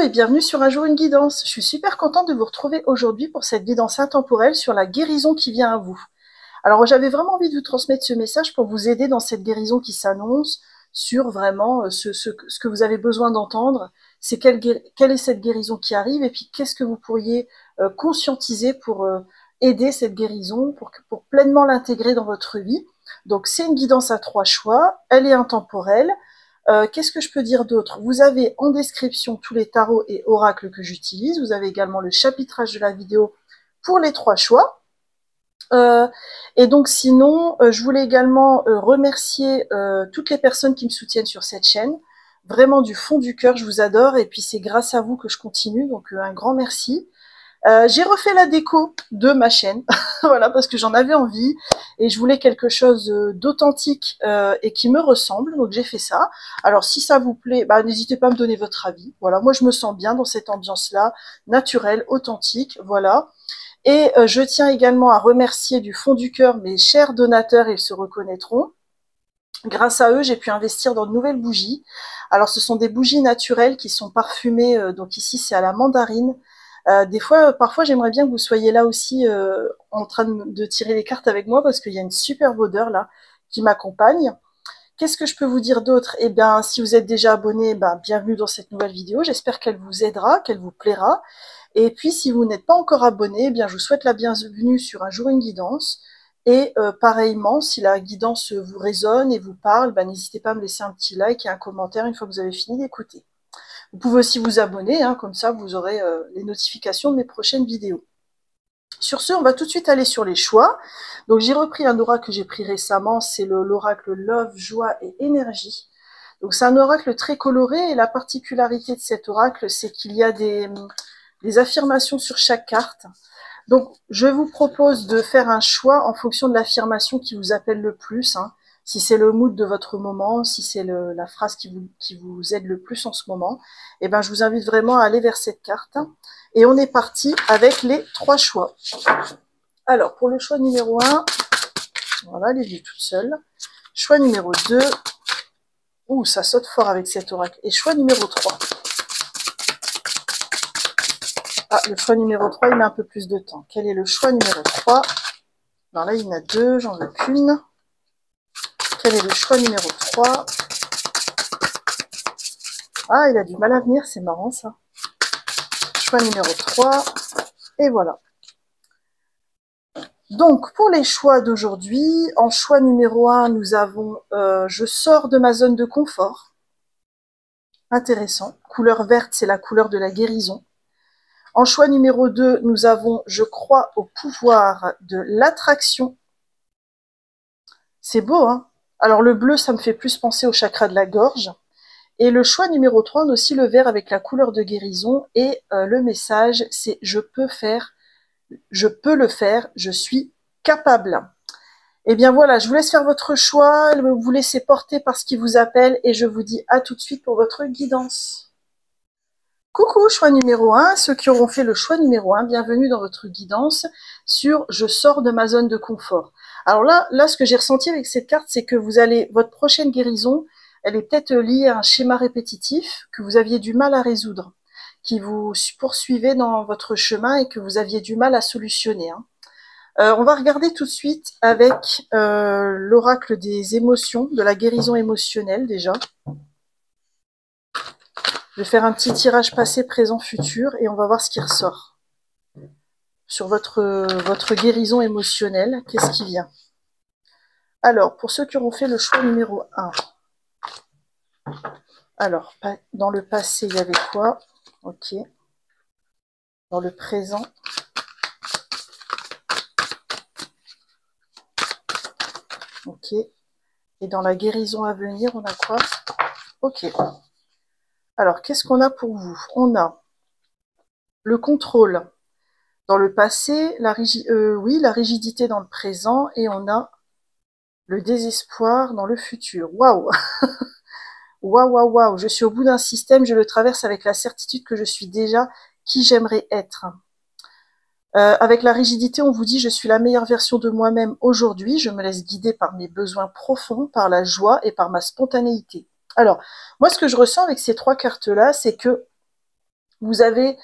et bienvenue sur Un jour une guidance. Je suis super contente de vous retrouver aujourd'hui pour cette guidance intemporelle sur la guérison qui vient à vous. Alors j'avais vraiment envie de vous transmettre ce message pour vous aider dans cette guérison qui s'annonce, sur vraiment ce que vous avez besoin d'entendre, c'est quelle est cette guérison qui arrive et puis qu'est-ce que vous pourriez conscientiser pour aider cette guérison, pour pleinement l'intégrer dans votre vie. Donc c'est une guidance à 3 choix, elle est intemporelle. Qu'est-ce que je peux dire d'autre? Vous avez en description tous les tarots et oracles que j'utilise. Vous avez également le chapitrage de la vidéo pour les 3 choix. Et donc sinon, je voulais également remercier toutes les personnes qui me soutiennent sur cette chaîne. Vraiment du fond du cœur, je vous adore. Et puis c'est grâce à vous que je continue. Donc un grand merci. J'ai refait la déco de ma chaîne, voilà, parce que j'en avais envie et je voulais quelque chose d'authentique et qui me ressemble, donc j'ai fait ça. Alors si ça vous plaît, bah, n'hésitez pas à me donner votre avis. Voilà, moi je me sens bien dans cette ambiance-là, naturelle, authentique, voilà. Et je tiens également à remercier du fond du cœur mes chers donateurs, ils se reconnaîtront. Grâce à eux, j'ai pu investir dans de nouvelles bougies. Alors ce sont des bougies naturelles qui sont parfumées, donc ici c'est à la mandarine. Parfois, j'aimerais bien que vous soyez là aussi en train de tirer les cartes avec moi parce qu'il y a une superbe odeur là qui m'accompagne. Qu'est-ce que je peux vous dire d'autre? Eh bien, si vous êtes déjà abonné, ben, bienvenue dans cette nouvelle vidéo. J'espère qu'elle vous aidera, qu'elle vous plaira. Et puis, si vous n'êtes pas encore abonné, eh bien, je vous souhaite la bienvenue sur Un jour une guidance. Et pareillement, si la guidance vous résonne et vous parle, ben, n'hésitez pas à me laisser un petit like et un commentaire une fois que vous avez fini d'écouter. Vous pouvez aussi vous abonner, hein, comme ça vous aurez les notifications de mes prochaines vidéos. Sur ce, on va tout de suite aller sur les choix. Donc j'ai repris un oracle que j'ai pris récemment, c'est l'oracle Love, Joie et Énergie. Donc c'est un oracle très coloré et la particularité de cet oracle, c'est qu'il y a des affirmations sur chaque carte. Donc je vous propose de faire un choix en fonction de l'affirmation qui vous appelle le plus, hein. Si c'est le mood de votre moment, si c'est la phrase qui vous aide le plus en ce moment, eh ben, je vous invite vraiment à aller vers cette carte. Et on est parti avec les 3 choix. Alors, pour le choix numéro 1, voilà, elle est vue toute seule. Choix numéro 2, ouh, ça saute fort avec cet oracle. Et choix numéro 3. Ah, le choix numéro 3, il met un peu plus de temps. Quel est le choix numéro 3? Alors là, il y en a 2, j'en veux qu'une. Quel est le choix numéro 3? Ah, il a du mal à venir, c'est marrant ça. Choix numéro 3, et voilà. Donc, pour les choix d'aujourd'hui, en choix numéro 1, nous avons je sors de ma zone de confort. Intéressant. Couleur verte, c'est la couleur de la guérison. En choix numéro 2, nous avons je crois au pouvoir de l'attraction. C'est beau, hein? Alors, le bleu, ça me fait plus penser au chakra de la gorge. Et le choix numéro 3, on a aussi le vert avec la couleur de guérison. Et le message, c'est je peux le faire, je suis capable. Et bien voilà, je vous laisse faire votre choix, vous laissez porter par ce qui vous appelle et je vous dis à tout de suite pour votre guidance. Coucou, choix numéro 1, ceux qui auront fait le choix numéro 1, bienvenue dans votre guidance sur je sors de ma zone de confort. Alors là ce que j'ai ressenti avec cette carte, c'est que votre prochaine guérison, elle est peut-être liée à un schéma répétitif que vous aviez du mal à résoudre, qui vous poursuivait dans votre chemin et que vous aviez du mal à solutionner, hein. On va regarder tout de suite avec l'oracle des émotions, de la guérison émotionnelle déjà. Je vais faire un petit tirage passé, présent, futur et on va voir ce qui ressort. Sur votre guérison émotionnelle, qu'est-ce qui vient? Alors, pour ceux qui auront fait le choix numéro 1. Alors, dans le passé, il y avait quoi? Ok. Dans le présent. Ok. Et dans la guérison à venir, on a quoi? Ok. Alors, qu'est-ce qu'on a pour vous? On a le contrôle dans le passé, la rigidité dans le présent, et on a le désespoir dans le futur. Waouh! Waouh, waouh, waouh! Je suis au bout d'un système, je le traverse avec la certitude que je suis déjà qui j'aimerais être. Avec la rigidité, on vous dit je suis la meilleure version de moi-même aujourd'hui, je me laisse guider par mes besoins profonds, par la joie et par ma spontanéité. Alors, moi ce que je ressens avec ces 3 cartes-là, c'est que Vous avez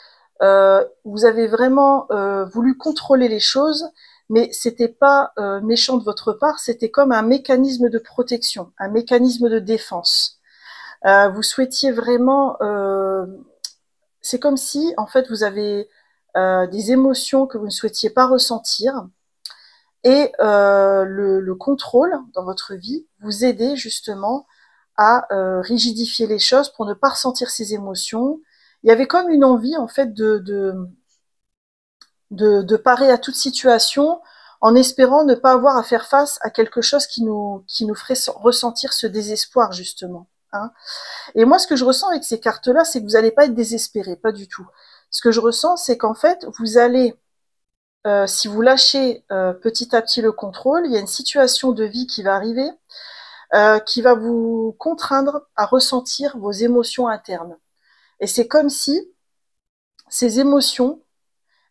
vraiment voulu contrôler les choses, mais c'était pas méchant de votre part, c'était comme un mécanisme de protection, un mécanisme de défense. Vous souhaitiez vraiment, c'est comme si en fait vous avez des émotions que vous ne souhaitiez pas ressentir, et le contrôle dans votre vie vous aidait justement à rigidifier les choses pour ne pas ressentir ces émotions. Il y avait comme une envie en fait de parer à toute situation en espérant ne pas avoir à faire face à quelque chose qui nous ferait ressentir ce désespoir justement. Hein. Et moi, ce que je ressens avec ces cartes-là, c'est que vous n'allez pas être désespéré, pas du tout. Ce que je ressens, c'est qu'en fait, vous allez, si vous lâchez petit à petit le contrôle, il y a une situation de vie qui va arriver, qui va vous contraindre à ressentir vos émotions internes. Et c'est comme si ces émotions,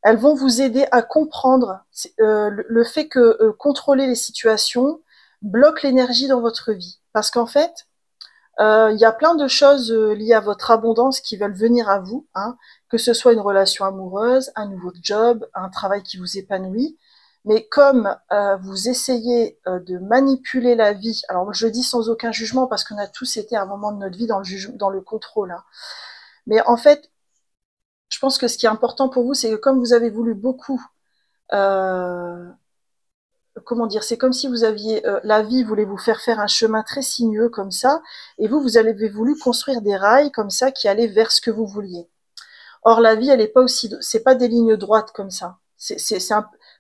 elles vont vous aider à comprendre le fait que contrôler les situations bloque l'énergie dans votre vie. Parce qu'en fait, il y a plein de choses liées à votre abondance qui veulent venir à vous, hein, que ce soit une relation amoureuse, un nouveau job, un travail qui vous épanouit. Mais comme vous essayez de manipuler la vie, alors je dis sans aucun jugement parce qu'on a tous été à un moment de notre vie dans le contrôle, hein. Mais en fait, je pense que ce qui est important pour vous, c'est que comme vous avez voulu beaucoup, euh, comment dire, c'est comme si vous aviez, la vie voulait vous faire un chemin très sinueux comme ça, et vous avez voulu construire des rails comme ça qui allaient vers ce que vous vouliez. Or, la vie, elle est pas aussi, c'est pas des lignes droites comme ça.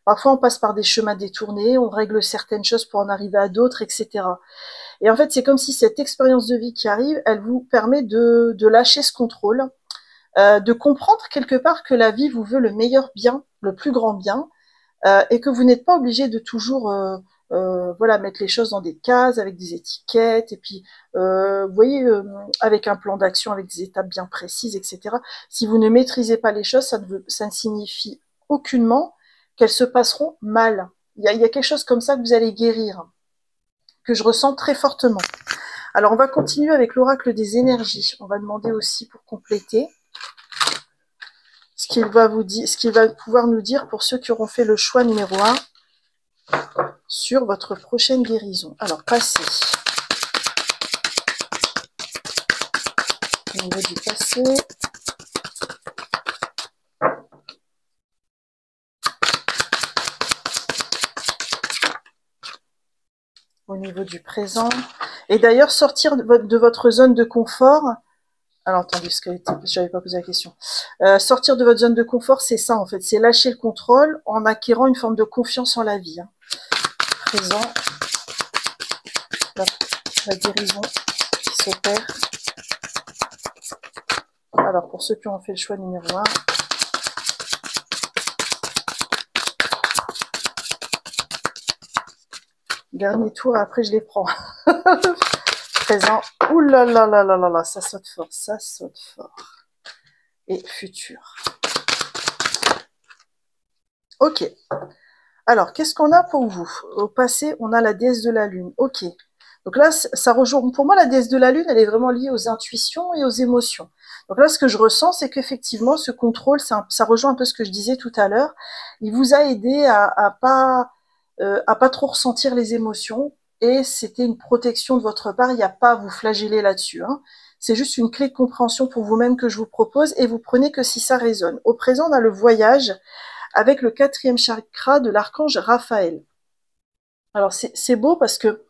Parfois, on passe par des chemins détournés, on règle certaines choses pour en arriver à d'autres, etc. Et en fait, c'est comme si cette expérience de vie qui arrive, elle vous permet de lâcher ce contrôle, de comprendre quelque part que la vie vous veut le meilleur bien, le plus grand bien, et que vous n'êtes pas obligé de toujours voilà, mettre les choses dans des cases avec des étiquettes, et puis vous voyez, avec un plan d'action, avec des étapes bien précises, etc. Si vous ne maîtrisez pas les choses, ça ne signifie aucunement qu'elles se passeront mal. Il y a quelque chose comme ça que vous allez guérir, que je ressens très fortement. Alors on va continuer avec l'oracle des énergies. On va demander aussi pour compléter ce qu'il va vous dire, ce qu'il va pouvoir nous dire pour ceux qui auront fait le choix numéro 1 sur votre prochaine guérison. Alors, passé. Au niveau du passé. Au niveau du présent. Et d'ailleurs, sortir de votre zone de confort. Alors, attendez, parce que je n'avais pas posé la question. Sortir de votre zone de confort, c'est ça, en fait. C'est lâcher le contrôle en acquérant une forme de confiance en la vie. Hein. Présent. La guérison qui s'opère. Alors, pour ceux qui ont fait le choix numéro 1. Dernier tour, après je les prends. Présent. Ouh là là là là là là, ça saute fort, ça saute fort. Et futur. Ok. Alors, qu'est-ce qu'on a pour vous? Au passé, on a la déesse de la lune. Ok. Donc là, ça rejoint. Pour moi, la déesse de la lune, elle est vraiment liée aux intuitions et aux émotions. Donc là, ce que je ressens, c'est qu'effectivement, ce contrôle, ça rejoint un peu ce que je disais tout à l'heure. Il vous a aidé à pas trop ressentir les émotions. Et c'était une protection de votre part. Il n'y a pas à vous flageller là-dessus. Hein. C'est juste une clé de compréhension pour vous-même que je vous propose. Et vous prenez que si ça résonne. Au présent, on a le voyage avec le 4e chakra de l'archange Raphaël. Alors c'est beau parce que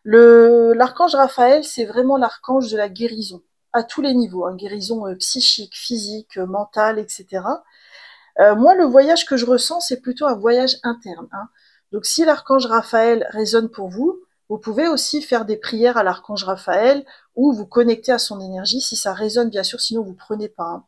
l'archange Raphaël, c'est vraiment l'archange de la guérison, à tous les niveaux, hein, guérison psychique, physique, mentale, etc. Moi, le voyage que je ressens, c'est plutôt un voyage interne. Hein. Donc si l'archange Raphaël résonne pour vous, vous pouvez aussi faire des prières à l'archange Raphaël ou vous connecter à son énergie si ça résonne, bien sûr, sinon vous prenez pas.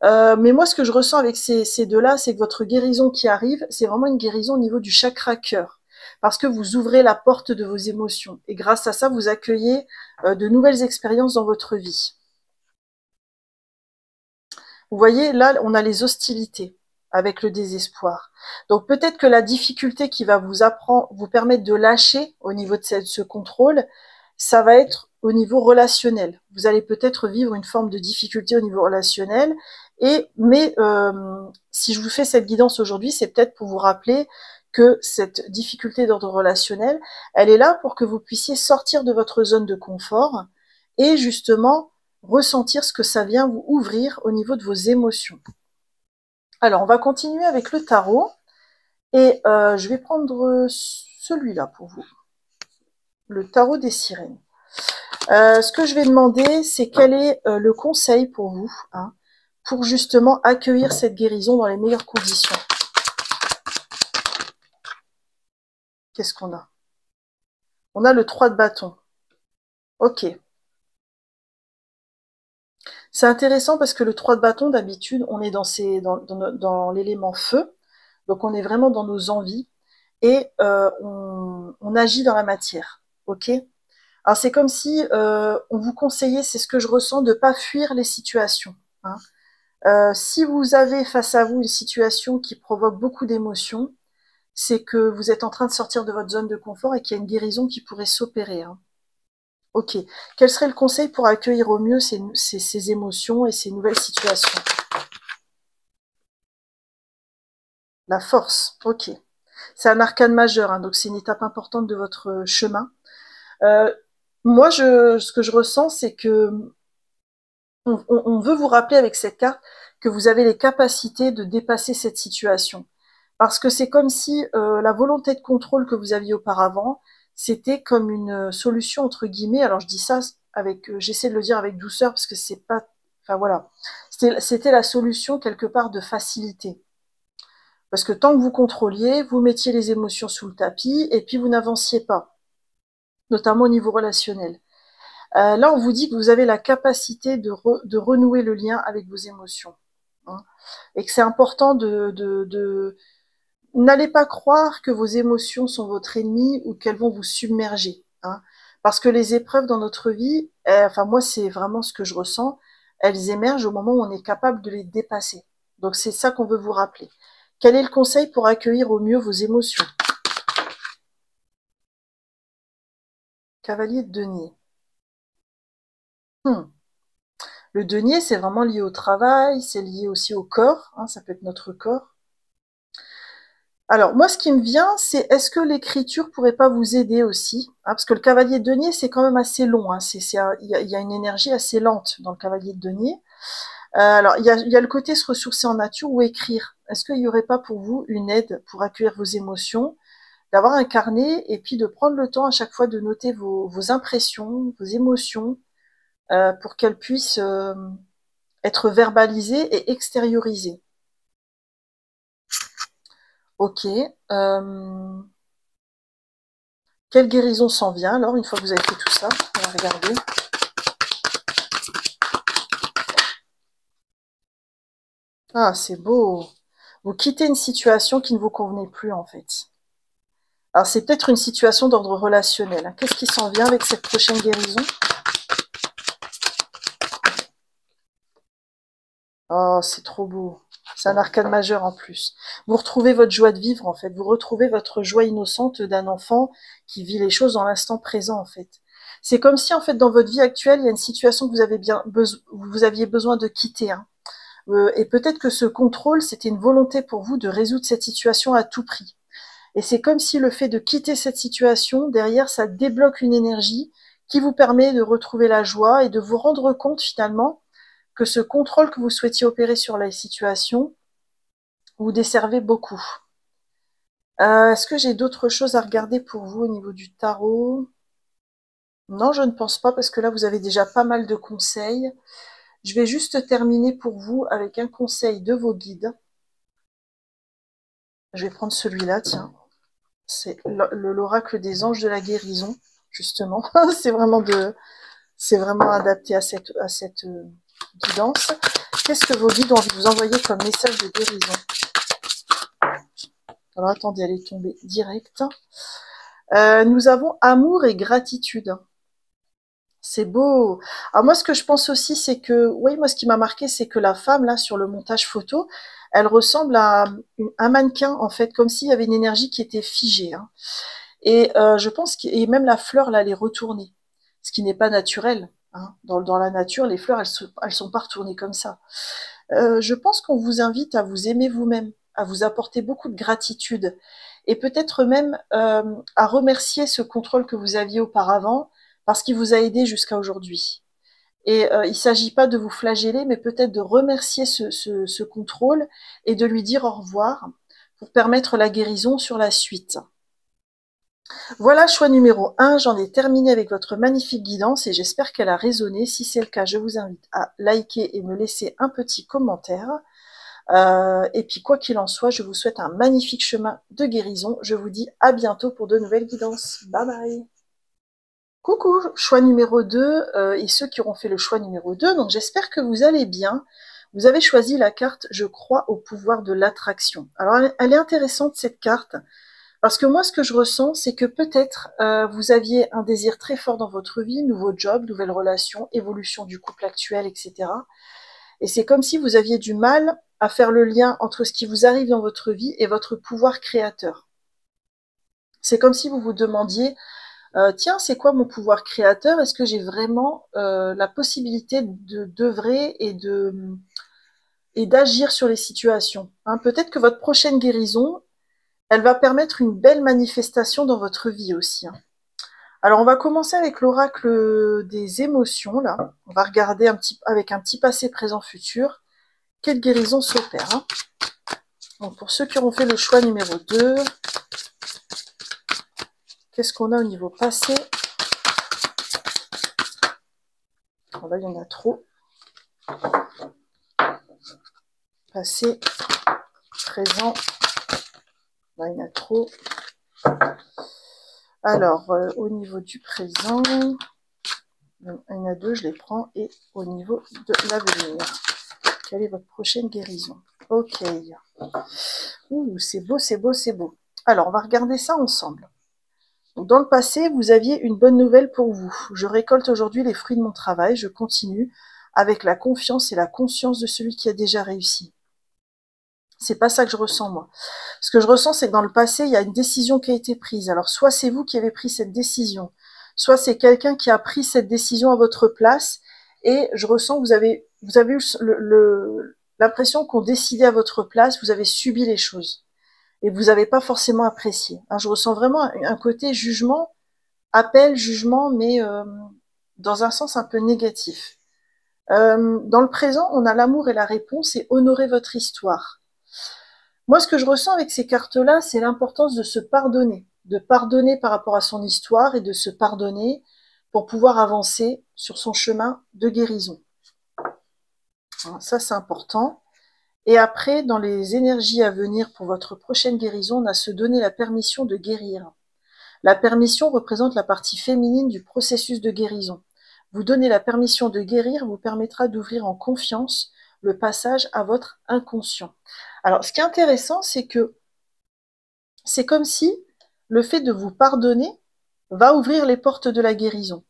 Hein. Mais moi, ce que je ressens avec ces deux-là, c'est que votre guérison qui arrive, c'est vraiment une guérison au niveau du chakra cœur. Parce que vous ouvrez la porte de vos émotions. Et grâce à ça, vous accueillez de nouvelles expériences dans votre vie. Vous voyez, là, on a les hostilités avec le désespoir. Donc peut-être que la difficulté qui va vous permettre de lâcher au niveau de ce contrôle, ça va être au niveau relationnel. Vous allez peut-être vivre une forme de difficulté au niveau relationnel, mais si je vous fais cette guidance aujourd'hui, c'est peut-être pour vous rappeler que cette difficulté d'ordre relationnel, elle est là pour que vous puissiez sortir de votre zone de confort et justement ressentir ce que ça vient vous ouvrir au niveau de vos émotions. Alors, on va continuer avec le tarot et je vais prendre celui-là pour vous, le tarot des sirènes. Ce que je vais demander, c'est quel est le conseil pour vous, hein, pour justement accueillir cette guérison dans les meilleures conditions. Qu'est-ce qu'on a? On a le 3 de bâton. Ok. C'est intéressant parce que le 3 de bâton, d'habitude, on est dans l'élément feu, donc on est vraiment dans nos envies et on agit dans la matière. Ok. Alors c'est comme si on vous conseillait, c'est ce que je ressens, de ne pas fuir les situations. Hein. Si vous avez face à vous une situation qui provoque beaucoup d'émotions, c'est que vous êtes en train de sortir de votre zone de confort et qu'il y a une guérison qui pourrait s'opérer. Hein. Ok. Quel serait le conseil pour accueillir au mieux ces émotions et ces nouvelles situations? La force. Ok. C'est un arcane majeur, hein, donc c'est une étape importante de votre chemin. Euh, Moi, ce que je ressens, c'est que on veut vous rappeler avec cette carte que vous avez les capacités de dépasser cette situation. Parce que c'est comme si la volonté de contrôle que vous aviez auparavant, c'était comme une solution entre guillemets. Alors je dis ça avec, j'essaie de le dire avec douceur parce que c'est pas, enfin voilà, c'était la solution quelque part de facilité. Parce que tant que vous contrôliez, vous mettiez les émotions sous le tapis et puis vous n'avanciez pas, notamment au niveau relationnel. Là, on vous dit que vous avez la capacité de renouer le lien avec vos émotions. Hein, et que c'est important de n'allez pas croire que vos émotions sont votre ennemi ou qu'elles vont vous submerger. Hein, parce que les épreuves dans notre vie, enfin moi c'est vraiment ce que je ressens, elles émergent au moment où on est capable de les dépasser. Donc c'est ça qu'on veut vous rappeler. Quel est le conseil pour accueillir au mieux vos émotions? Cavalier de denier. Hmm. Le denier, c'est vraiment lié au travail, c'est lié aussi au corps, hein, ça peut être notre corps. Alors, moi, ce qui me vient, c'est est-ce que l'écriture pourrait pas vous aider aussi? Hein, parce que le cavalier de denier, c'est quand même assez long. Hein, il y a une énergie assez lente dans le cavalier de denier. Alors, il y a le côté se ressourcer en nature ou écrire. Est-ce qu'il n'y aurait pas pour vous une aide pour accueillir vos émotions, d'avoir un carnet et puis de prendre le temps à chaque fois de noter vos impressions, vos émotions, pour qu'elles puissent être verbalisées et extériorisées? Ok. Quelle guérison s'en vient alors, une fois que vous avez fait tout ça? On va regarder. Ah, c'est beau. Vous quittez une situation qui ne vous convenait plus, en fait. Alors, c'est peut-être une situation d'ordre relationnel. Hein. Qu'est-ce qui s'en vient avec cette prochaine guérison? Oh, c'est trop beau. C'est un arcane majeur en plus. Vous retrouvez votre joie de vivre, en fait. Vous retrouvez votre joie innocente d'un enfant qui vit les choses dans l'instant présent, en fait. C'est comme si, en fait, dans votre vie actuelle, il y a une situation que vous aviez besoin de quitter. Hein. Et peut-être que ce contrôle, c'était une volonté pour vous de résoudre cette situation à tout prix. Et c'est comme si le fait de quitter cette situation, derrière, ça débloque une énergie qui vous permet de retrouver la joie et de vous rendre compte finalement que ce contrôle que vous souhaitiez opérer sur la situation vous desservait beaucoup. Est-ce que j'ai d'autres choses à regarder pour vous au niveau du tarot? Non, je ne pense pas parce que là, vous avez déjà pas mal de conseils. Je vais juste terminer pour vous avec un conseil de vos guides. Je vais prendre celui-là, tiens. C'est l'oracle des anges de la guérison, justement. C'est vraiment adapté à cette guidance. Qu'est-ce que vos guides ont envie de vous envoyer comme message de guérison? Alors attendez, elle est tombée direct. Nous avons amour et gratitude. C'est beau. Alors moi, ce que je pense aussi, c'est que, oui, moi, ce qui m'a marqué, c'est que la femme, là, sur le montage photo, elle ressemble à un mannequin, en fait, comme s'il y avait une énergie qui était figée. Hein. Et je pense que, et même la fleur, là, elle est retournée. ce qui n'est pas naturel. Hein. Dans la nature, les fleurs, elles sont pas retournées comme ça. Je pense qu'on vous invite à vous aimer vous-même, à vous apporter beaucoup de gratitude et peut-être même à remercier ce contrôle que vous aviez auparavant parce qu'il vous a aidé jusqu'à aujourd'hui. Et il ne s'agit pas de vous flageller, mais peut-être de remercier ce contrôle et de lui dire au revoir pour permettre la guérison sur la suite. Voilà, choix numéro 1, j'en ai terminé avec votre magnifique guidance et j'espère qu'elle a résonné. Si c'est le cas, je vous invite à liker et me laisser un petit commentaire. Et puis quoi qu'il en soit, je vous souhaite un magnifique chemin de guérison. Je vous dis à bientôt pour de nouvelles guidances. Bye bye. Coucou, choix numéro 2 et ceux qui auront fait le choix numéro 2. Donc j'espère que vous allez bien. Vous avez choisi la carte « Je crois au pouvoir de l'attraction ». Alors elle est intéressante cette carte parce que moi ce que je ressens c'est que peut-être vous aviez un désir très fort dans votre vie, nouveau job, nouvelle relation, évolution du couple actuel, etc. Et c'est comme si vous aviez du mal à faire le lien entre ce qui vous arrive dans votre vie et votre pouvoir créateur. C'est comme si vous vous demandiez tiens, c'est quoi mon pouvoir créateur? Est-ce que j'ai vraiment la possibilité d'œuvrer et d'agir sur les situations, hein? Peut-être que votre prochaine guérison, elle va permettre une belle manifestation dans votre vie aussi. Hein. Alors, on va commencer avec l'oracle des émotions, là. On va regarder avec un petit passé, présent, futur. Quelle guérison s'opère, hein. Donc, pour ceux qui auront fait le choix numéro 2, qu'est-ce qu'on a au niveau passé? Là, il y en a trop. Passé, présent, là, il y en a trop. Alors, au niveau du présent, il y en a 2, je les prends. Et au niveau de l'avenir, quelle est votre prochaine guérison? Ok. Ouh, c'est beau, c'est beau, c'est beau. Alors, on va regarder ça ensemble. Donc, dans le passé, vous aviez une bonne nouvelle pour vous. Je récolte aujourd'hui les fruits de mon travail. Je continue avec la confiance et la conscience de celui qui a déjà réussi. C'est pas ça que je ressens, moi. Ce que je ressens, c'est que dans le passé, il y a une décision qui a été prise. Alors, soit c'est vous qui avez pris cette décision, soit c'est quelqu'un qui a pris cette décision à votre place, et je ressens que vous avez eu l'impression qu'on décidait à votre place, vous avez subi les choses, et vous n'avez pas forcément apprécié. Alors, je ressens vraiment un côté jugement, appel, jugement, mais dans un sens un peu négatif. Dans le présent, on a l'amour et la réponse, et honorer votre histoire. Moi, ce que je ressens avec ces cartes-là, c'est l'importance de se pardonner. De pardonner par rapport à son histoire et de se pardonner pour pouvoir avancer sur son chemin de guérison. Ça, c'est important. Et après, dans les énergies à venir pour votre prochaine guérison, on a se donner la permission de guérir. La permission représente la partie féminine du processus de guérison. Vous donner la permission de guérir vous permettra d'ouvrir en confiance le passage à votre inconscient. Alors, ce qui est intéressant, c'est que c'est comme si le fait de vous pardonner va ouvrir les portes de la guérison.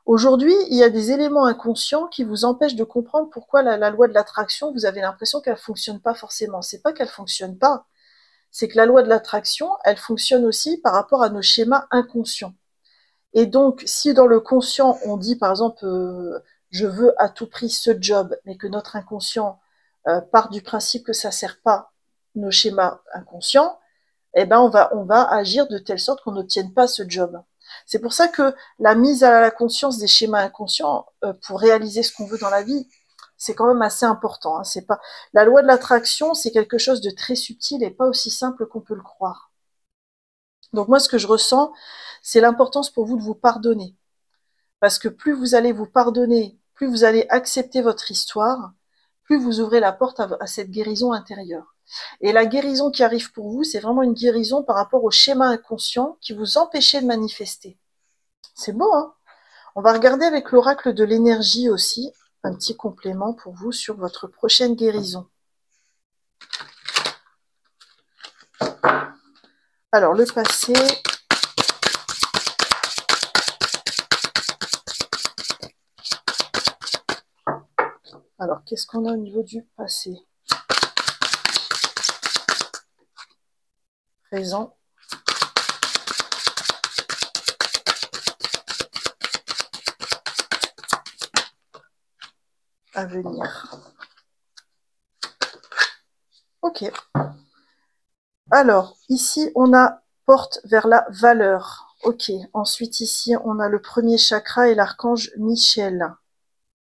Aujourd'hui, il y a des éléments inconscients qui vous empêchent de comprendre pourquoi la loi de l'attraction, vous avez l'impression qu'elle ne fonctionne pas forcément. C'est pas qu'elle ne fonctionne pas, c'est que la loi de l'attraction, elle fonctionne aussi par rapport à nos schémas inconscients. Et donc, si dans le conscient, on dit par exemple je veux à tout prix ce job, mais que notre inconscient part du principe que ça ne sert pas nos schémas inconscients, eh ben on va agir de telle sorte qu'on n'obtienne pas ce job. C'est pour ça que la mise à la conscience des schémas inconscients pour réaliser ce qu'on veut dans la vie, c'est quand même assez important. Hein. C'est pas la loi de l'attraction, c'est quelque chose de très subtil et pas aussi simple qu'on peut le croire. Donc moi, ce que je ressens, c'est l'importance pour vous de vous pardonner. Parce que plus vous allez vous pardonner, plus vous allez accepter votre histoire, plus vous ouvrez la porte à cette guérison intérieure. Et la guérison qui arrive pour vous, c'est vraiment une guérison par rapport au schéma inconscient qui vous empêchait de manifester. C'est beau, hein? On va regarder avec l'oracle de l'énergie aussi, un petit complément pour vous sur votre prochaine guérison. Alors, le passé. Alors, qu'est-ce qu'on a au niveau du passé? Présent. à venir. Ok. Alors, ici, on a porte vers la valeur. Ok. Ensuite, ici, on a le premier chakra et l'archange Michel.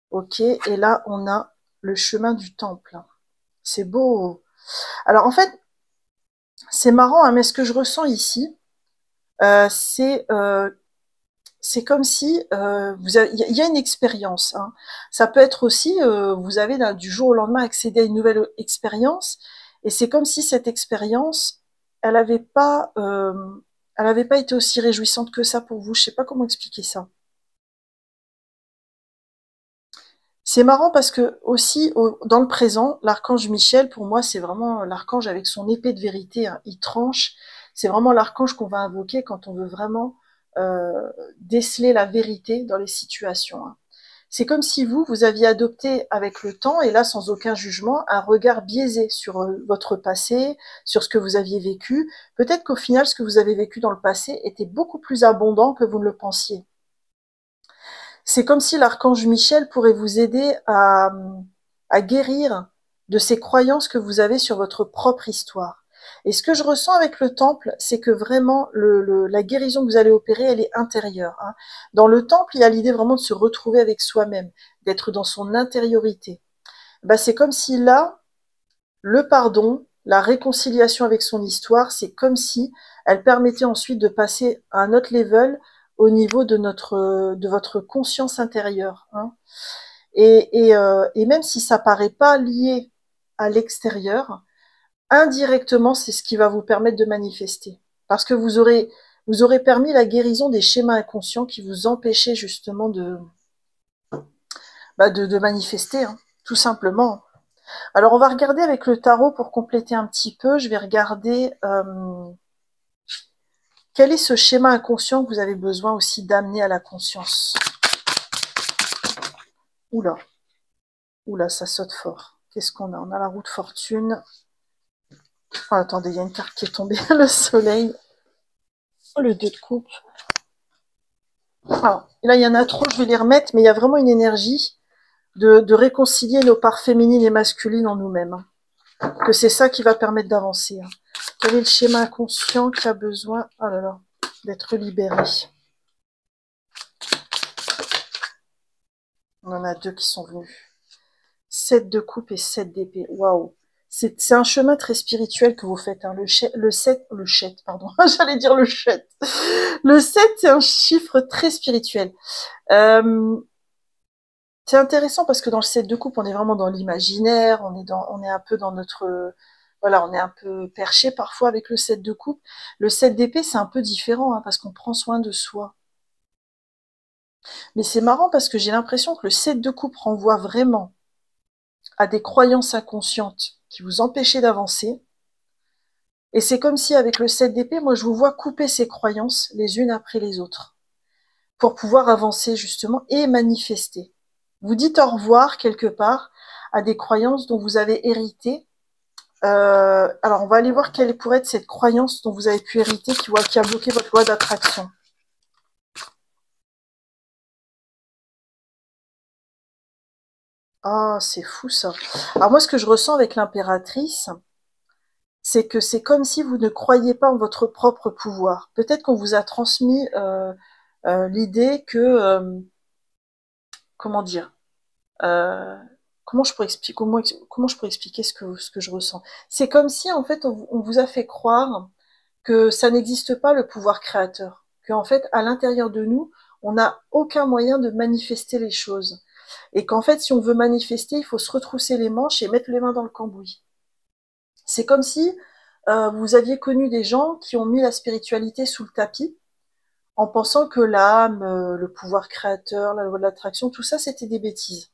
Ok. Et là, on a le chemin du temple. C'est beau. Alors, en fait, c'est marrant, hein, mais ce que je ressens ici, euh, c'est euh, c'est comme si il y a une expérience. Hein. Ça peut être aussi, vous avez du jour au lendemain accédé à une nouvelle expérience, et c'est comme si cette expérience, elle n'avait pas, elle avait pas été aussi réjouissante que ça pour vous. Je sais pas comment expliquer ça. C'est marrant parce que aussi dans le présent, l'archange Michel, pour moi, c'est vraiment l'archange avec son épée de vérité. Hein. Il tranche. C'est vraiment l'archange qu'on va invoquer quand on veut vraiment déceler la vérité dans les situations. Hein. C'est comme si vous aviez adopté avec le temps, et là sans aucun jugement, un regard biaisé sur votre passé, sur ce que vous aviez vécu. Peut-être qu'au final, ce que vous avez vécu dans le passé était beaucoup plus abondant que vous ne le pensiez. C'est comme si l'archange Michel pourrait vous aider à guérir de ces croyances que vous avez sur votre propre histoire. Et ce que je ressens avec le temple, c'est que vraiment la guérison que vous allez opérer, elle est intérieure. Hein. Dans le temple, il y a l'idée vraiment de se retrouver avec soi-même, d'être dans son intériorité. Ben, c'est comme si là, le pardon, la réconciliation avec son histoire, c'est comme si elle permettait ensuite de passer à un autre level au niveau de votre conscience intérieure. Hein. Et même si ça paraît pas lié à l'extérieur, indirectement, c'est ce qui va vous permettre de manifester. Parce que vous aurez permis la guérison des schémas inconscients qui vous empêchaient justement de manifester, hein, tout simplement. Alors, on va regarder avec le tarot pour compléter un petit peu. Je vais regarder quel est ce schéma inconscient que vous avez besoin aussi d'amener à la conscience. Oula, oula, ça saute fort. Qu'est-ce qu'on a? On a la roue de fortune. Oh, attendez, il y a une carte qui est tombée. Le soleil. Oh, le 2 de coupe. Alors, là, il y en a trop, je vais les remettre, mais il y a vraiment une énergie de réconcilier nos parts féminines et masculines en nous-mêmes. Que c'est ça qui va permettre d'avancer. Hein. Quel est le schéma inconscient qui a besoin, oh là là, d'être libéré? On en a deux qui sont venus. 7 de coupe et 7 d'épée. Waouh. C'est un chemin très spirituel que vous faites. Hein. Le 7, pardon. J'allais dire le 7. Le 7, c'est un chiffre très spirituel. C'est intéressant parce que dans le 7 de coupe, on est vraiment dans l'imaginaire, on est un peu dans notre, voilà, on est un peu perché parfois avec le 7 de coupe. Le 7 d'épée, c'est un peu différent, hein, parce qu'on prend soin de soi. Mais c'est marrant parce que j'ai l'impression que le 7 de coupe renvoie vraiment à des croyances inconscientes qui vous empêchaient d'avancer. Et c'est comme si avec le 7 d'épée, moi je vous vois couper ces croyances les unes après les autres pour pouvoir avancer justement et manifester. Vous dites au revoir quelque part à des croyances dont vous avez hérité. Alors on va aller voir quelle pourrait être cette croyance dont vous avez pu hériter qui a bloqué votre loi d'attraction. Ah, c'est fou ça. Alors moi ce que je ressens avec l'impératrice, c'est que c'est comme si vous ne croyiez pas en votre propre pouvoir. Peut-être qu'on vous a transmis l'idée que, comment dire, euh, comment je pourrais expliquer ce que je ressens. C'est comme si en fait on vous a fait croire que ça n'existe pas le pouvoir créateur, qu'en fait à l'intérieur de nous on n'a aucun moyen de manifester les choses, et qu'en fait si on veut manifester il faut se retrousser les manches et mettre les mains dans le cambouis. C'est comme si vous aviez connu des gens qui ont mis la spiritualité sous le tapis en pensant que l'âme, le pouvoir créateur, la loi de l'attraction, tout ça c'était des bêtises.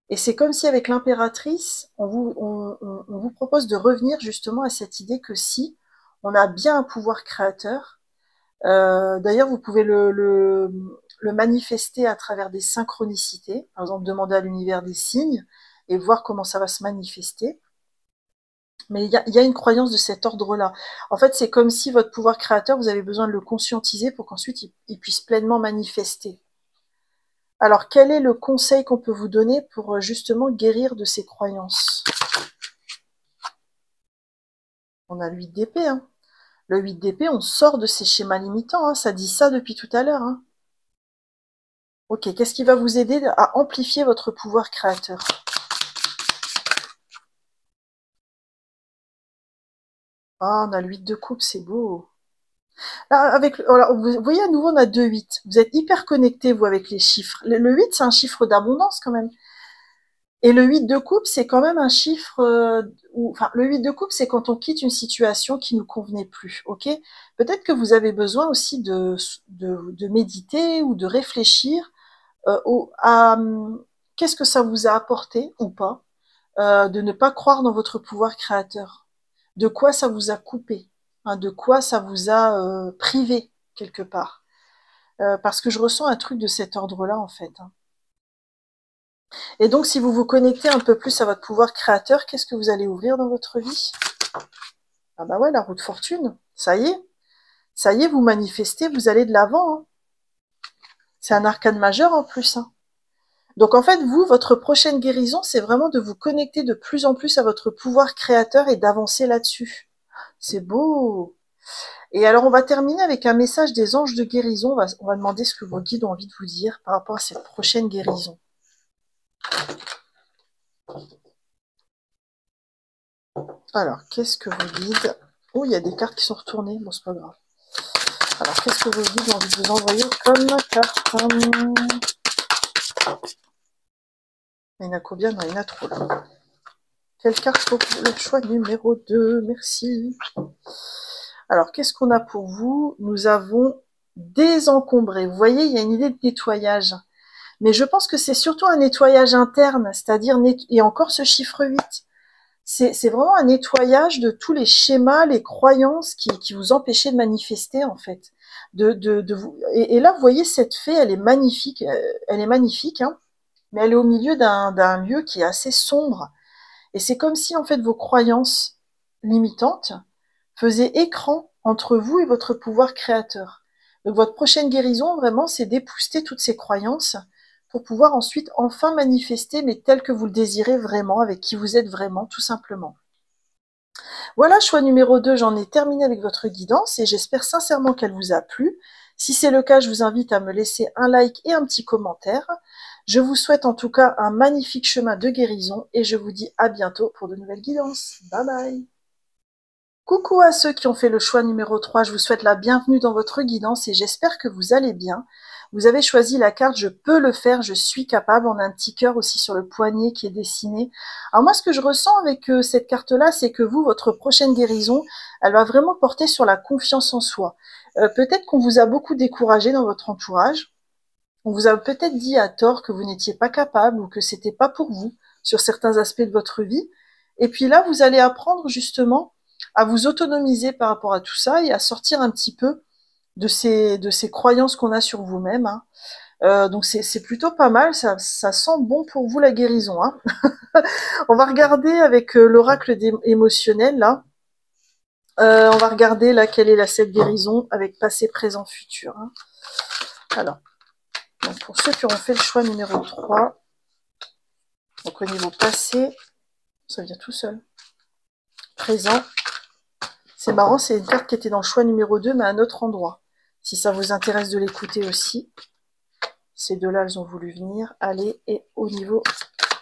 Et c'est comme si avec l'impératrice, on vous propose de revenir justement à cette idée que si on a bien un pouvoir créateur, d'ailleurs vous pouvez le manifester à travers des synchronicités, par exemple demander à l'univers des signes et voir comment ça va se manifester. Mais il y a une croyance de cet ordre-là. En fait, c'est comme si votre pouvoir créateur, vous avez besoin de le conscientiser pour qu'ensuite il puisse pleinement manifester. Alors, quel est le conseil qu'on peut vous donner pour justement guérir de ces croyances? On a le 8 d'épée, hein. Le 8 d'épée, on sort de ces schémas limitants, hein. Ça dit ça depuis tout à l'heure, hein. Ok, qu'est-ce qui va vous aider à amplifier votre pouvoir créateur? Ah, on a le 8 de coupe, c'est beau. Là, alors, vous voyez, à nouveau, on a 2 8. Vous êtes hyper connectés, vous, avec les chiffres. Le 8, c'est un chiffre d'abondance, quand même. Et le 8 de coupe, c'est quand même un chiffre enfin, le 8 de coupe, c'est quand on quitte une situation qui nous convenait plus, ok? Peut-être que vous avez besoin aussi de méditer ou de réfléchir à qu'est-ce que ça vous a apporté ou pas, de ne pas croire dans votre pouvoir créateur. De quoi ça vous a coupé, hein, de quoi ça vous a privé quelque part. Parce que je ressens un truc de cet ordre-là en fait, hein. Et donc si vous vous connectez un peu plus à votre pouvoir créateur, qu'est-ce que vous allez ouvrir dans votre vie? Ah bah ouais, la roue de fortune, ça y est, vous manifestez, vous allez de l'avant, hein. C'est un arcane majeur en plus, hein. Donc en fait, vous, votre prochaine guérison, c'est vraiment de vous connecter de plus en plus à votre pouvoir créateur et d'avancer là-dessus. C'est beau. Et alors, on va terminer avec un message des anges de guérison. On va demander ce que vos guides ont envie de vous dire par rapport à cette prochaine guérison. Alors, qu'est-ce que vos guides... Oh, il y a des cartes qui sont retournées. Bon, c'est pas grave. Alors, qu'est-ce que vos guides ont envie de vous envoyer comme carte? Il y en a combien? Non, il y en a trop là. Quelle carte pour le choix numéro 2? Merci. Alors, qu'est-ce qu'on a pour vous? Nous avons désencombré. Vous voyez, il y a une idée de nettoyage. Mais je pense que c'est surtout un nettoyage interne, c'est-à-dire, et encore ce chiffre 8. C'est vraiment un nettoyage de tous les schémas, les croyances qui vous empêchaient de manifester, en fait. Et là, vous voyez, cette fée, elle est magnifique, hein, mais elle est au milieu d'un lieu qui est assez sombre. Et c'est comme si, en fait, vos croyances limitantes faisaient écran entre vous et votre pouvoir créateur. Donc, votre prochaine guérison, vraiment, c'est d'épousseter toutes ces croyances pour pouvoir ensuite enfin manifester, mais tel que vous le désirez vraiment, avec qui vous êtes vraiment, tout simplement. Voilà, choix numéro 2, j'en ai terminé avec votre guidance et j'espère sincèrement qu'elle vous a plu. Si c'est le cas, je vous invite à me laisser un like et un petit commentaire. Je vous souhaite en tout cas un magnifique chemin de guérison et je vous dis à bientôt pour de nouvelles guidances. Bye bye! Coucou à ceux qui ont fait le choix numéro 3, je vous souhaite la bienvenue dans votre guidance et j'espère que vous allez bien. Vous avez choisi la carte « Je peux le faire, je suis capable ». On a un petit cœur aussi sur le poignet qui est dessiné. Alors moi, ce que je ressens avec cette carte-là, c'est que vous, votre prochaine guérison, elle va vraiment porter sur la confiance en soi. Peut-être qu'on vous a beaucoup découragé dans votre entourage. On vous a peut-être dit à tort que vous n'étiez pas capable ou que c'était pas pour vous sur certains aspects de votre vie. Et puis là, vous allez apprendre justement à vous autonomiser par rapport à tout ça et à sortir un petit peu de ces croyances qu'on a sur vous-même, hein. Donc c'est plutôt pas mal, ça sent bon pour vous la guérison, hein. On va regarder avec l'oracle émotionnel là. On va regarder là quelle est cette guérison avec passé, présent, futur, hein. Alors, donc pour ceux qui auront fait le choix numéro 3, donc au niveau passé, ça vient tout seul. Présent, c'est marrant, c'est une carte qui était dans le choix numéro 2, mais à un autre endroit. Si ça vous intéresse de l'écouter aussi, ces deux-là, elles ont voulu venir. Allez, et au niveau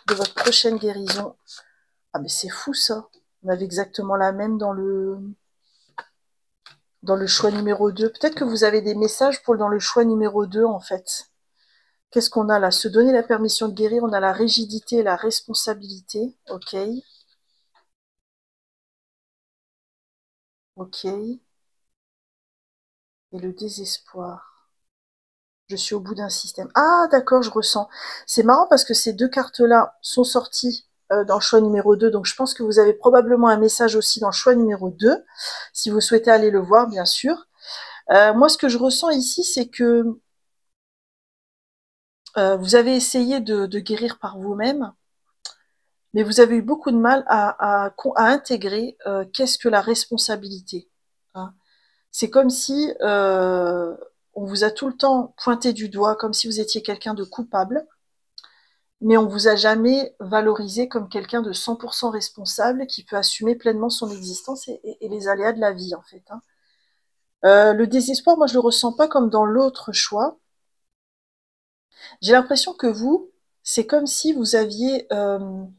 de votre prochaine guérison, ah mais c'est fou ça. On avait exactement la même dans le choix numéro 2. Peut-être que vous avez des messages dans le choix numéro 2 en fait. Qu'est-ce qu'on a là? Se donner la permission de guérir, on a la rigidité et la responsabilité. Ok. Ok. Et le désespoir. Je suis au bout d'un système. Ah d'accord, je ressens. C'est marrant parce que ces deux cartes-là sont sorties dans le choix numéro 2. Donc je pense que vous avez probablement un message aussi dans le choix numéro 2. Si vous souhaitez aller le voir, bien sûr. Moi, ce que je ressens ici, c'est que vous avez essayé de guérir par vous-même, mais vous avez eu beaucoup de mal à intégrer qu'est-ce que la responsabilité, hein. C'est comme si on vous a tout le temps pointé du doigt comme si vous étiez quelqu'un de coupable, mais on vous a jamais valorisé comme quelqu'un de 100% responsable qui peut assumer pleinement son existence et les aléas de la vie, en fait. Hein. Le désespoir, moi, je le ressens pas comme dans l'autre choix. J'ai l'impression que vous, c'est comme si vous aviez... en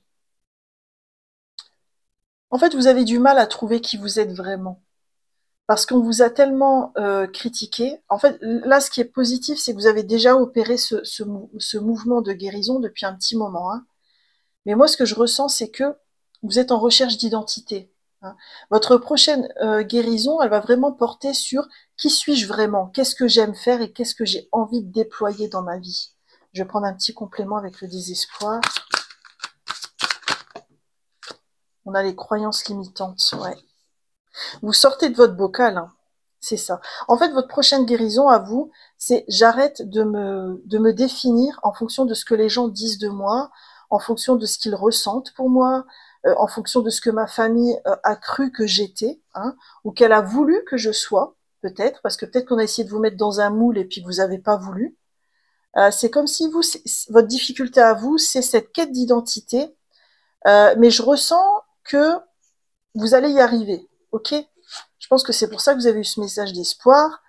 fait, vous avez du mal à trouver qui vous êtes vraiment. Parce qu'on vous a tellement critiqué. En fait, là, ce qui est positif, c'est que vous avez déjà opéré ce mouvement de guérison depuis un petit moment. Hein. Mais moi, ce que je ressens, c'est que vous êtes en recherche d'identité. Hein. Votre prochaine guérison, elle va vraiment porter sur qui suis-je vraiment, qu'est-ce que j'aime faire et qu'est-ce que j'ai envie de déployer dans ma vie. Je vais prendre un petit complément avec le désespoir. On a les croyances limitantes, ouais. Vous sortez de votre bocal, hein. C'est ça. En fait, votre prochaine guérison à vous, c'est j'arrête de me définir en fonction de ce que les gens disent de moi, en fonction de ce qu'ils ressentent pour moi, en fonction de ce que ma famille a cru que j'étais, hein, ou qu'elle a voulu que je sois, peut-être, parce que peut-être qu'on a essayé de vous mettre dans un moule et puis que vous n'avez pas voulu. C'est comme si vous, votre difficulté à vous, c'est cette quête d'identité, mais je ressens que vous allez y arriver, ok? Je pense que c'est pour ça que vous avez eu ce message d'espoir.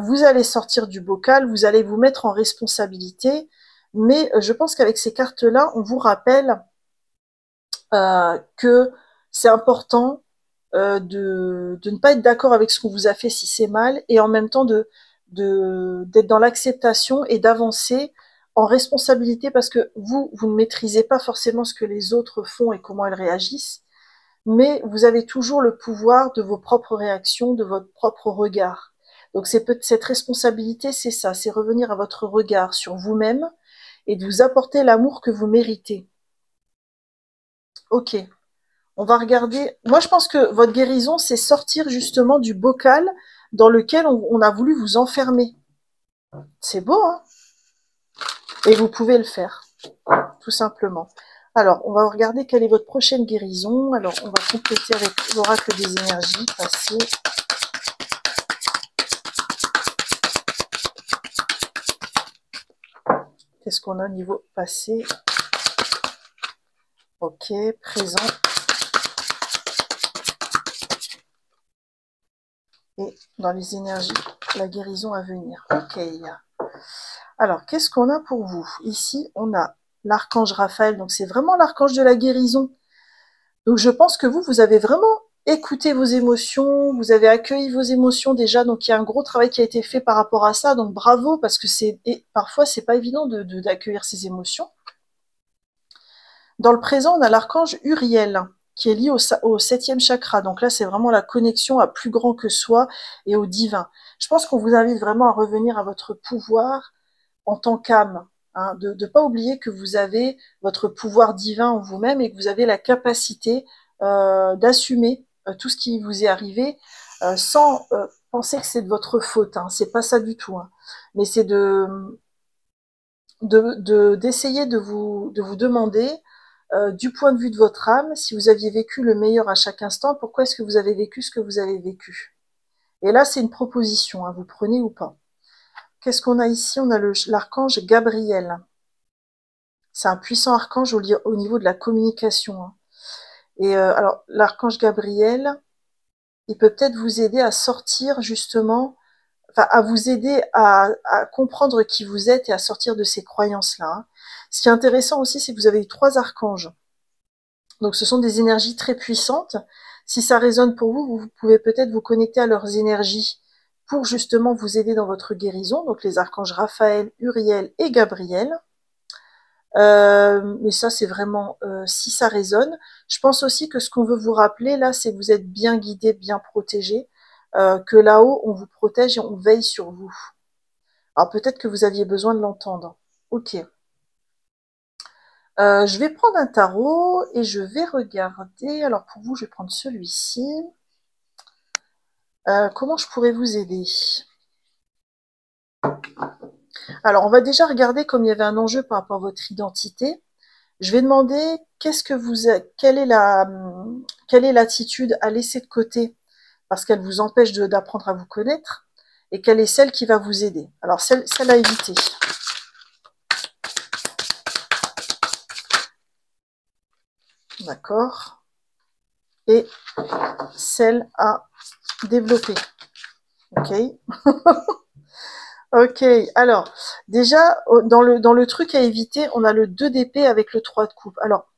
Vous allez sortir du bocal, vous allez vous mettre en responsabilité, mais je pense qu'avec ces cartes-là, on vous rappelle que c'est important de ne pas être d'accord avec ce qu'on vous a fait si c'est mal, et en même temps d'être dans l'acceptation et d'avancer en responsabilité, parce que vous ne maîtrisez pas forcément ce que les autres font et comment elles réagissent, mais vous avez toujours le pouvoir de vos propres réactions, de votre propre regard. Donc cette responsabilité, c'est ça, c'est revenir à votre regard sur vous-même et de vous apporter l'amour que vous méritez. Ok, on va regarder. Moi, je pense que votre guérison, c'est sortir justement du bocal dans lequel on a voulu vous enfermer. C'est beau, hein? Et vous pouvez le faire, tout simplement. Alors, on va regarder quelle est votre prochaine guérison. Alors, on va compléter avec l'oracle des énergies passées. Qu'est-ce qu'on a au niveau passé? Ok, présent. Et dans les énergies, la guérison à venir. Ok. Alors, qu'est-ce qu'on a pour vous? Ici, on a l'archange Raphaël. Donc, c'est vraiment l'archange de la guérison. Donc, je pense que vous avez vraiment écouté vos émotions, vous avez accueilli vos émotions déjà. Donc, il y a un gros travail qui a été fait par rapport à ça. Donc, bravo, parce que parfois, c'est pas évident d'accueillir ces émotions. Dans le présent, on a l'archange Uriel, qui est lié au 7e chakra. Donc là, c'est vraiment la connexion à plus grand que soi et au divin. Je pense qu'on vous invite vraiment à revenir à votre pouvoir en tant qu'âme. Hein, de ne pas oublier que vous avez votre pouvoir divin en vous-même et que vous avez la capacité d'assumer tout ce qui vous est arrivé sans penser que c'est de votre faute. Hein. C'est pas ça du tout. Hein. Mais c'est d'essayer de vous demander du point de vue de votre âme, si vous aviez vécu le meilleur à chaque instant, pourquoi est-ce que vous avez vécu ce que vous avez vécu? Et là, c'est une proposition, hein, vous prenez ou pas. Qu'est-ce qu'on a ici? On a l'archange Gabriel. C'est un puissant archange au niveau de la communication. Hein. Et alors, l'archange Gabriel, il peut peut-être vous aider à sortir justement, enfin, à vous aider à comprendre qui vous êtes et à sortir de ces croyances-là. Hein. Ce qui est intéressant aussi, c'est que vous avez eu 3 archanges. Donc ce sont des énergies très puissantes. Si ça résonne pour vous, vous pouvez peut-être vous connecter à leurs énergies pour justement vous aider dans votre guérison. Donc les archanges Raphaël, Uriel et Gabriel. Mais ça, c'est vraiment si ça résonne. Je pense aussi que ce qu'on veut vous rappeler là, c'est que vous êtes bien guidé, bien protégé, que là-haut, on vous protège et on veille sur vous. Alors peut-être que vous aviez besoin de l'entendre. Ok. Je vais prendre un tarot et je vais regarder. Alors pour vous, je vais prendre celui-ci. Comment je pourrais vous aider? Alors on va déjà regarder comme il y avait un enjeu par rapport à votre identité. Je vais demander quelle est l'attitude à laisser de côté parce qu'elle vous empêche d'apprendre à vous connaître. et quelle est celle qui va vous aider. Alors, celle à éviter. D'accord. Et celle à développer. Ok. Ok, alors, déjà, dans le truc à éviter, on a le 2 d'épée avec le 3 de coupe. Alors,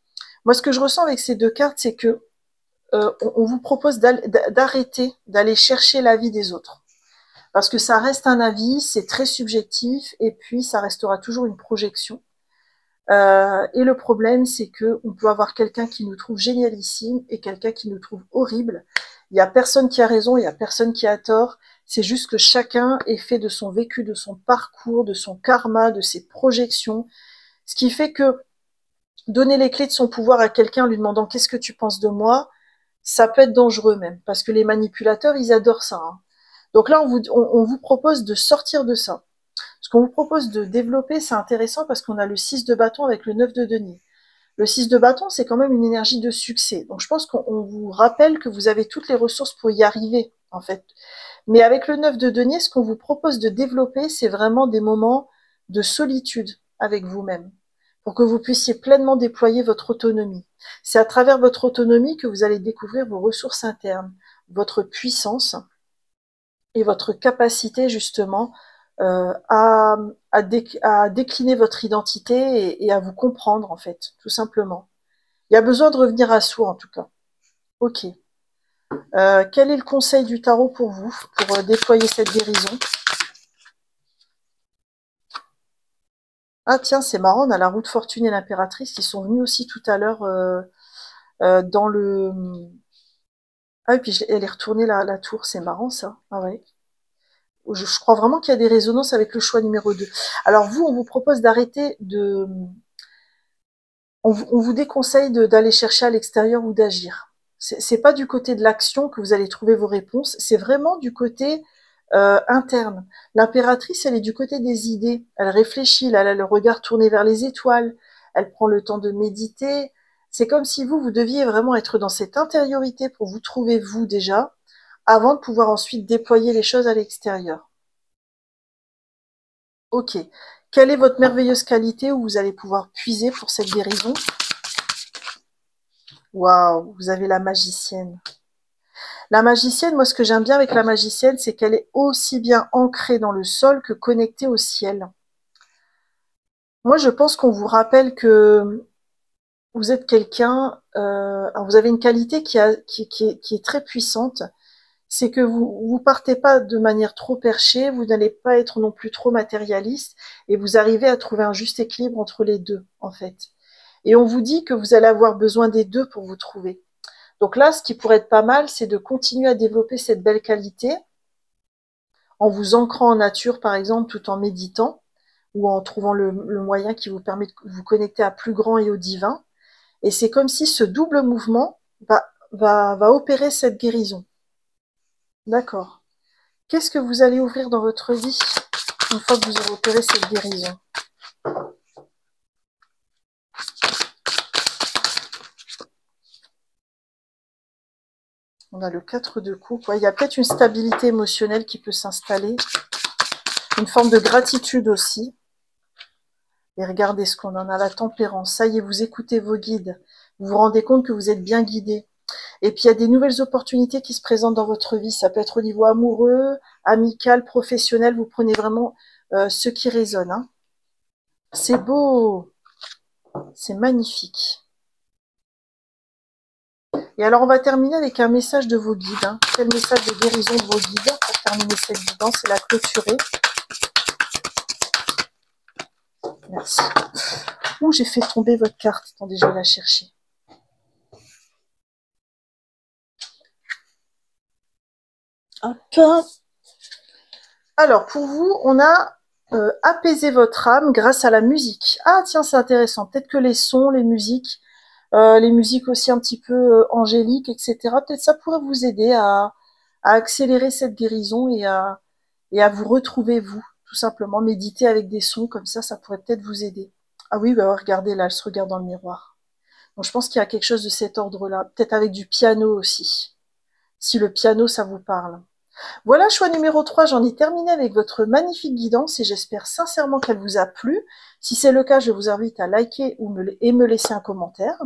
moi, ce que je ressens avec ces deux cartes, c'est que on vous propose d'arrêter d'aller chercher l'avis des autres. Parce que ça reste un avis, c'est très subjectif, et puis ça restera toujours une projection. Et le problème, c'est que on peut avoir quelqu'un qui nous trouve génialissime et quelqu'un qui nous trouve horrible. Il n'y a personne qui a raison, il n'y a personne qui a tort. C'est juste que chacun est fait de son vécu, de son parcours, de son karma, de ses projections. Ce qui fait que donner les clés de son pouvoir à quelqu'un en lui demandant qu'est-ce que tu penses de moi, ça peut être dangereux même. Parce que les manipulateurs, ils adorent ça, hein. Donc là, on vous propose de sortir de ça. Ce qu'on vous propose de développer, c'est intéressant parce qu'on a le 6 de bâton avec le 9 de denier. Le 6 de bâton, c'est quand même une énergie de succès. Donc je pense qu'on vous rappelle que vous avez toutes les ressources pour y arriver, en fait. Mais avec le 9 de denier, ce qu'on vous propose de développer, c'est vraiment des moments de solitude avec vous-même, pour que vous puissiez pleinement déployer votre autonomie. C'est à travers votre autonomie que vous allez découvrir vos ressources internes, votre puissance et votre capacité justement à décliner votre identité et à vous comprendre en fait, tout simplement. Il y a besoin de revenir à soi en tout cas. Ok. Quel est le conseil du tarot pour vous, pour déployer cette guérison? Ah tiens, c'est marrant, on a la roue de fortune et l'impératrice qui sont venus aussi tout à l'heure dans le... Ah et puis elle est retournée la tour, c'est marrant ça. Ah ouais. Je crois vraiment qu'il y a des résonances avec le choix numéro 2. Alors vous, on vous propose d'arrêter de... On vous déconseille d'aller chercher à l'extérieur ou d'agir. C'est pas du côté de l'action que vous allez trouver vos réponses, c'est vraiment du côté interne. L'impératrice, elle est du côté des idées. Elle réfléchit, elle a le regard tourné vers les étoiles, elle prend le temps de méditer. C'est comme si vous deviez vraiment être dans cette intériorité pour vous trouver vous déjà, avant de pouvoir ensuite déployer les choses à l'extérieur. Ok. Quelle est votre merveilleuse qualité où vous allez pouvoir puiser pour cette guérison? Waouh, vous avez la magicienne. La magicienne, moi, ce que j'aime bien avec la magicienne, c'est qu'elle est aussi bien ancrée dans le sol que connectée au ciel. Moi, je pense qu'on vous rappelle que vous êtes quelqu'un, alors vous avez une qualité qui est très puissante, c'est que vous partez pas de manière trop perchée, vous n'allez pas être non plus trop matérialiste, et vous arrivez à trouver un juste équilibre entre les deux, en fait. Et on vous dit que vous allez avoir besoin des deux pour vous trouver. Donc là, ce qui pourrait être pas mal, c'est de continuer à développer cette belle qualité en vous ancrant en nature, par exemple, tout en méditant ou en trouvant le moyen qui vous permet de vous connecter à plus grand et au divin. Et c'est comme si ce double mouvement va opérer cette guérison. D'accord. Qu'est-ce que vous allez ouvrir dans votre vie une fois que vous aurez opéré cette guérison? On a le 4 de coupe. Ouais, il y a peut-être une stabilité émotionnelle qui peut s'installer. Une forme de gratitude aussi. Et regardez ce qu'on en a, la tempérance. Ça y est, vous écoutez vos guides. Vous vous rendez compte que vous êtes bien guidé. Et puis, il y a des nouvelles opportunités qui se présentent dans votre vie. Ça peut être au niveau amoureux, amical, professionnel. Vous prenez vraiment ce qui résonne, hein. C'est beau. C'est magnifique. Et alors, on va terminer avec un message de vos guides, hein. Quel message de guérison de vos guides pour terminer cette guidance et la clôturer. Merci. Ouh, j'ai fait tomber votre carte. Attendez, je vais la chercher. Hop. Alors, pour vous, on a apaisé votre âme grâce à la musique. Ah, tiens, c'est intéressant. Peut-être que les sons, les musiques aussi un petit peu angéliques, etc., peut-être ça pourrait vous aider à accélérer cette guérison et à vous retrouver vous, tout simplement. Méditer avec des sons comme ça pourrait peut-être vous aider. Ah oui, bah regardez là, elle se regarde dans le miroir. Donc je pense qu'il y a quelque chose de cet ordre-là. Peut-être avec du piano aussi, si le piano, ça vous parle. Voilà, choix numéro 3, j'en ai terminé avec votre magnifique guidance et j'espère sincèrement qu'elle vous a plu. Si c'est le cas, je vous invite à liker et me laisser un commentaire.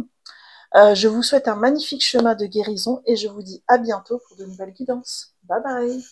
Je vous souhaite un magnifique chemin de guérison et je vous dis à bientôt pour de nouvelles guidances. Bye bye.